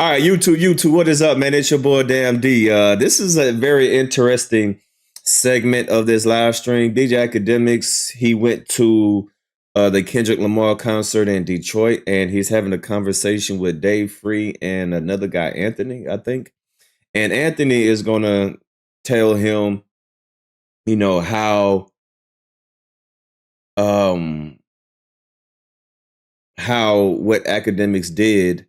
All right, YouTube, what is up, man? It's your boy Damn D. This is a very interesting segment of this live stream. DJ Akademiks, he went to the Kendrick Lamar concert in Detroit, and he's having a conversation with Dave Free and another guy, Anthony, I think. And Anthony is gonna tell him, how what Akademiks did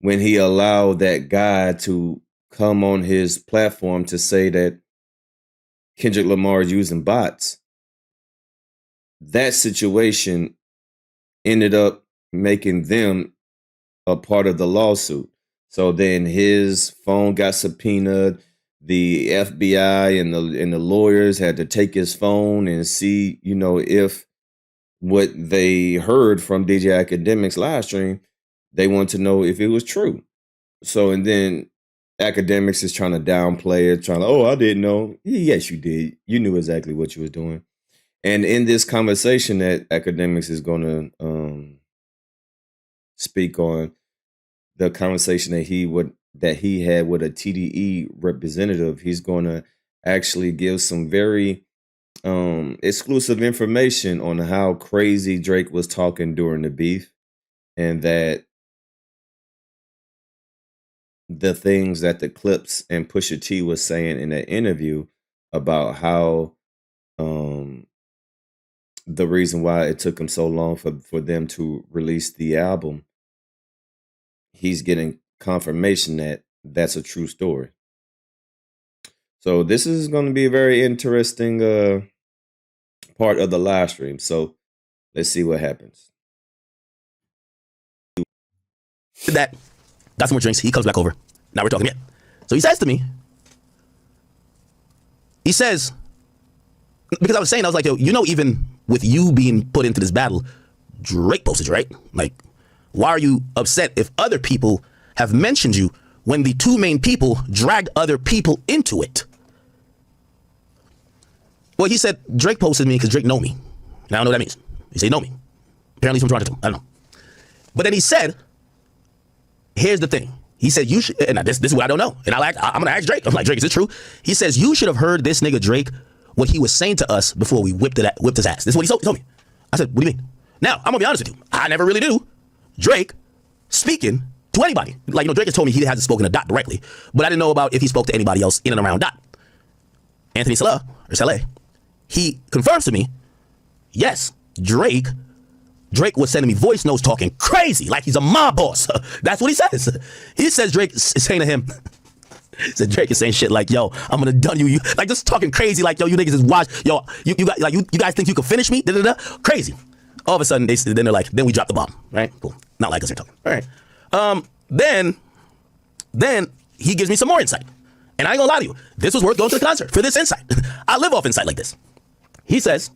when he allowed that guy to come on his platform to say that Kendrick Lamar is using bots. That situation ended up making them a part of the lawsuit. So then his phone got subpoenaed. The FBI and the lawyers had to take his phone and see, if what they heard from DJ Akademiks live stream, they want to know if it was true. So, and then Akademiks is trying to downplay it, I didn't know. Yes, you did. You knew exactly what you was doing. And in this conversation that Akademiks is going to speak on, the conversation that he had with a TDE representative, he's going to actually give some very exclusive information on how crazy Drake was talking during the beef, and that the things that the Clipse and Pusha T was saying in that interview about how the reason why it took him so long for them to release the album, he's getting confirmation that that's a true story. So this is going to be a very interesting part of the live stream. So let's see what happens. That got some more drinks. He comes back over. Now we're talking again. So he says to me, because I was like, yo, even with you being put into this battle, Drake posted you, right? Like, why are you upset if other people have mentioned you when the two main people dragged other people into it? Well, he said Drake posted me because Drake know me. And I don't know what that means. He said, know me. Apparently he's from Toronto. I don't know. But then he said, here's the thing. He said, you should, and this is what I don't know. And I'm going to ask Drake. I'm like, Drake, is it true? He says, you should have heard this nigga Drake, what he was saying to us before we whipped his ass. This is what he told me. I said, what do you mean? Now, I'm going to be honest with you. I never really knew Drake speaking to anybody. Like, Drake has told me he hasn't spoken to Dot directly, but I didn't know about if he spoke to anybody else in and around Dot. Anthony Salah, he confirms to me, yes, Drake was sending me voice notes talking crazy, like he's a mob boss. That's what he says. He says Drake is saying to him, Drake is saying shit like, yo, I'm gonna done you. Like, just talking crazy, like, yo, you niggas is watch, yo, you guys think you can finish me? Da-da-da. Crazy. All of a sudden, they're like, then we drop the bomb, right? Cool. Not like us, they're talking. All right. Then he gives me some more insight. And I ain't gonna lie to you, this was worth going to the concert for this insight. I live off insight like this. He says,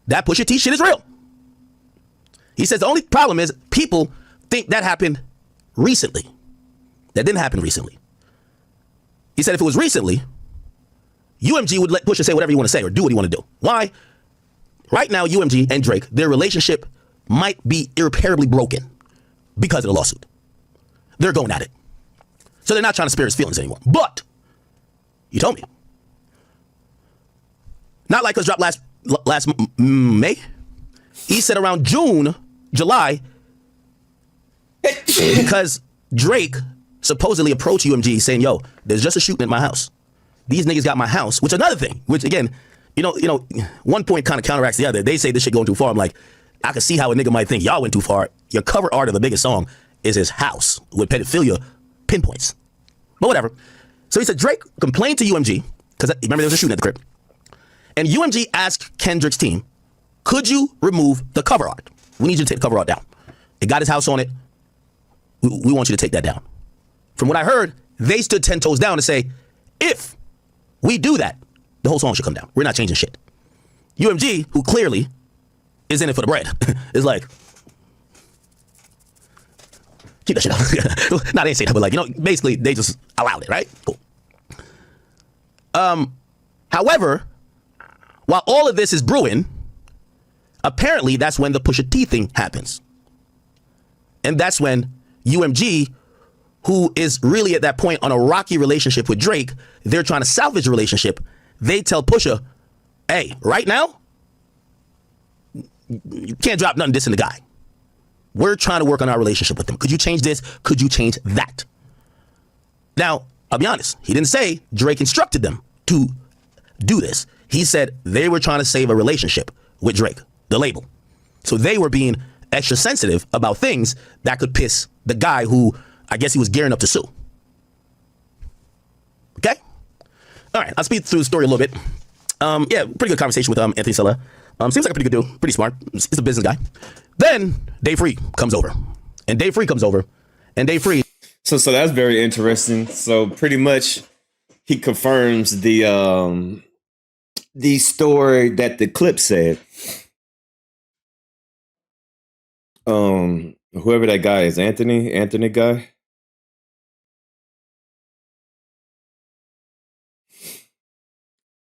that Pusha T shit is real. He says the only problem is people think that happened recently. That didn't happen recently. He said if it was recently, UMG would let Pusha say whatever you want to say or do what you want to do. Why? Right now, UMG and Drake, their relationship might be irreparably broken because of the lawsuit. They're going at it. So they're not trying to spare his feelings anymore. But, you told me. Not like us dropped last May. He said around June, July, because Drake supposedly approached UMG saying, yo, there's just a shooting at my house. These niggas got my house, which another thing, which again, one point kind of counteracts the other. They say this shit going too far. I'm like, I can see how a nigga might think y'all went too far. Your cover art of the biggest song is his house with pedophilia pinpoints. But whatever. So he said Drake complained to UMG, because remember there was a shooting at the crib. And UMG asked Kendrick's team, could you remove the cover art? We need you to take the cover art down. It got his house on it. We want you to take that down. From what I heard, they stood 10 toes down to say, if we do that, the whole song should come down. We're not changing shit. UMG, who clearly is in it for the bread, is like, keep that shit up. No, they didn't say that, but basically they just allowed it, right? Cool. However, while all of this is brewing, apparently that's when the Pusha T thing happens. And that's when UMG, who is really at that point on a rocky relationship with Drake, they're trying to salvage the relationship. They tell Pusha, hey, right now, you can't drop nothing dissing the guy. We're trying to work on our relationship with him. Could you change this? Could you change that? Now, I'll be honest. He didn't say Drake instructed them to do this. He said they were trying to save a relationship with Drake, the label. So they were being extra sensitive about things that could piss the guy who I guess he was gearing up to sue. Okay? All right, I'll speed through the story a little bit. Yeah, pretty good conversation with Anthony Sella. Seems like a pretty good dude, pretty smart. He's a business guy. Then Dave Free comes over. And Dave Free So that's very interesting. So pretty much he confirms the story that the Clipse said. Whoever that guy is, Anthony guy.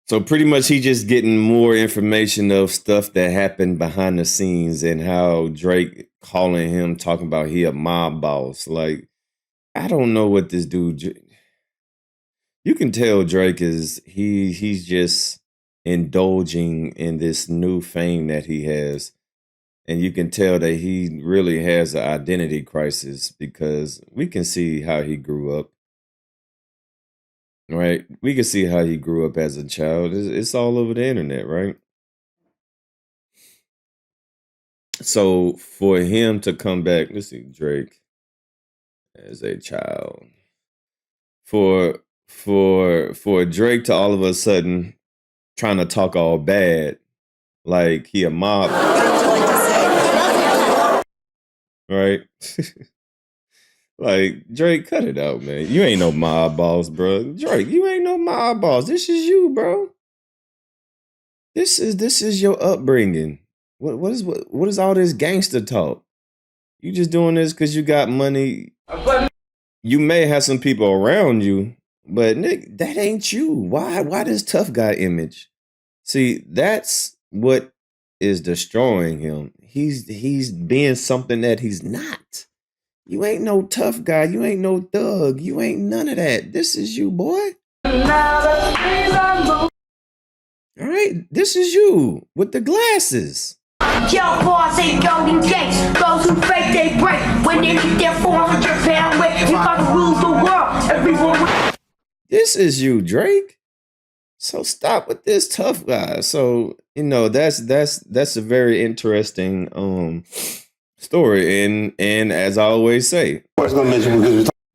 So pretty much he just getting more information of stuff that happened behind the scenes and how Drake calling him, talking about he a mob boss. Like, I don't know what this dude. You can tell Drake he's just indulging in this new fame that he has. And you can tell that he really has an identity crisis because we can see how he grew up. Right? We can see how he grew up as a child. It's all over the internet, right? So for him to come back, let's see, Drake as a child. For Drake to all of a sudden trying to talk all bad, like he a mob. Right? Like, Drake, cut it out, man. You ain't no mob boss, bro. Drake, you ain't no mob boss. This is you, bro. This is your upbringing. What is all this gangster talk? You just doing this because you got money. You may have some people around you, but Nick, that ain't you. Why this tough guy image? See, that's what is destroying him. He's being something that he's not. You ain't no tough guy. You ain't no thug. You ain't none of that. This is you, boy. All right, this is you with the glasses. Yo, boss ain't golden gates. Those who fake, they break. When they get their 400-pound weight, you about to rule the world. Everyone. This is you, Drake. So stop with this tough guy. So, you know, that's a very interesting story. And as I always say,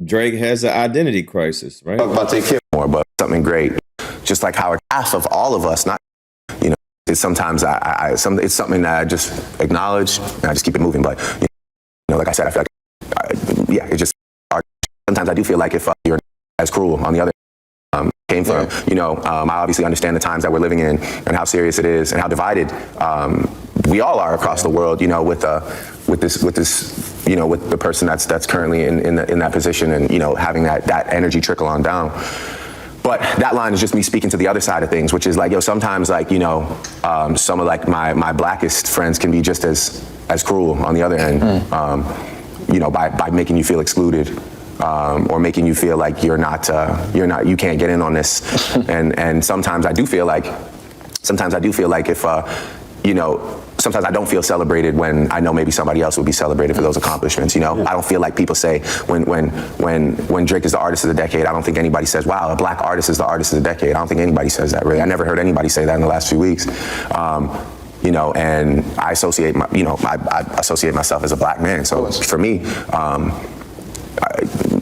Drake has an identity crisis, right? About to take care more, but something great. Just like how half of all of us, not, you know, it's sometimes it's something that I just acknowledge and I just keep it moving. But, you know, like I said, I feel like, it just, sometimes I do feel like if you're as cruel on the other came from, you know, I obviously understand the times that we're living in and how serious it is and how divided we all are across the world, you know, with this, you know, with the person that's currently in that position and, you know, having that energy trickle on down. But that line is just me speaking to the other side of things, which is like, yo, sometimes like, you know, some of like my blackest friends can be just as cruel on the other end, you know, by making you feel excluded. Or making you feel like you can't get in on this. And sometimes I do feel like if, you know, sometimes I don't feel celebrated when I know maybe somebody else would be celebrated for those accomplishments, you know? I don't feel like people say when Drake is the artist of the decade, I don't think anybody says, wow, a black artist is the artist of the decade. I don't think anybody says that, really. I never heard anybody say that in the last few weeks. You know, and I associate myself as a black man. So for me,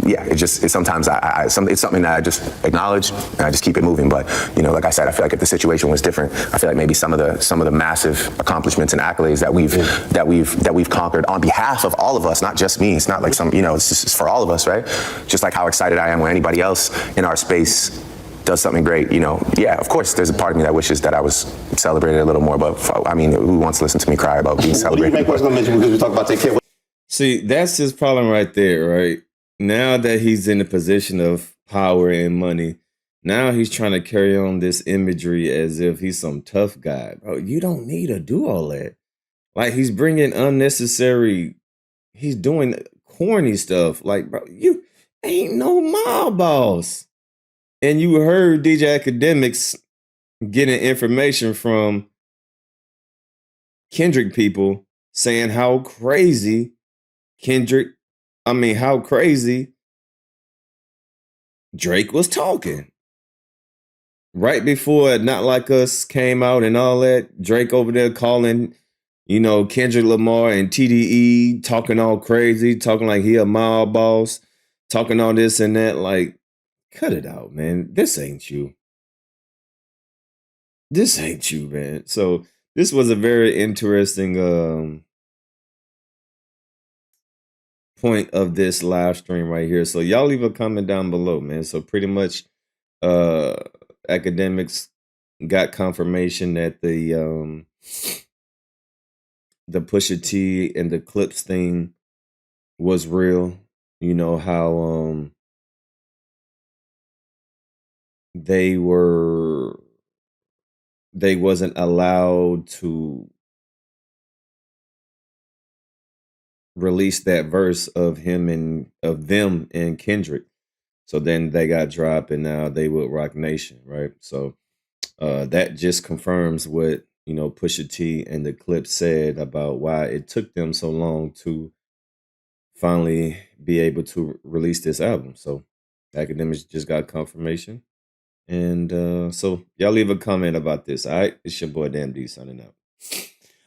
it's sometimes it's something that I just acknowledge and I just keep it moving. But, you know, like I said, I feel like if the situation was different, I feel like maybe some of the massive accomplishments and accolades that we've conquered on behalf of all of us, not just me. It's not like some, you know, it's for all of us, right? Just like how excited I am when anybody else in our space does something great, you know. Yeah, of course, there's a part of me that wishes that I was celebrated a little more. But I mean, who wants to listen to me cry about being celebrated? What do you make because we talk about take care? See, that's his problem right there, right? Now that he's in a position of power and money, now he's trying to carry on this imagery as if he's some tough guy. Bro, you don't need to do all that. Like, he's bringing unnecessary he's doing corny stuff. Like, bro, you ain't no mob boss. And you heard DJ Akademiks getting information from Kendrick people saying how crazy how crazy Drake was talking. Right before Not Like Us came out and all that, Drake over there calling, Kendrick Lamar and TDE, talking all crazy, talking like he a mob boss, talking all this and that. Like, cut it out, man. This ain't you. This ain't you, man. So this was a very interesting point of this live stream right here. So y'all leave a comment down below, man. So pretty much Akademiks got confirmation that the Pusha T and the Clipse thing was real. You know how they wasn't allowed to release that verse of them and Kendrick. So then they got dropped and now they with Rock Nation, right? So that just confirms what, Pusha T and the Clip said about why it took them so long to finally be able to release this album. So Akademiks just got confirmation. And so y'all leave a comment about this. All right. It's your boy Dan D signing out.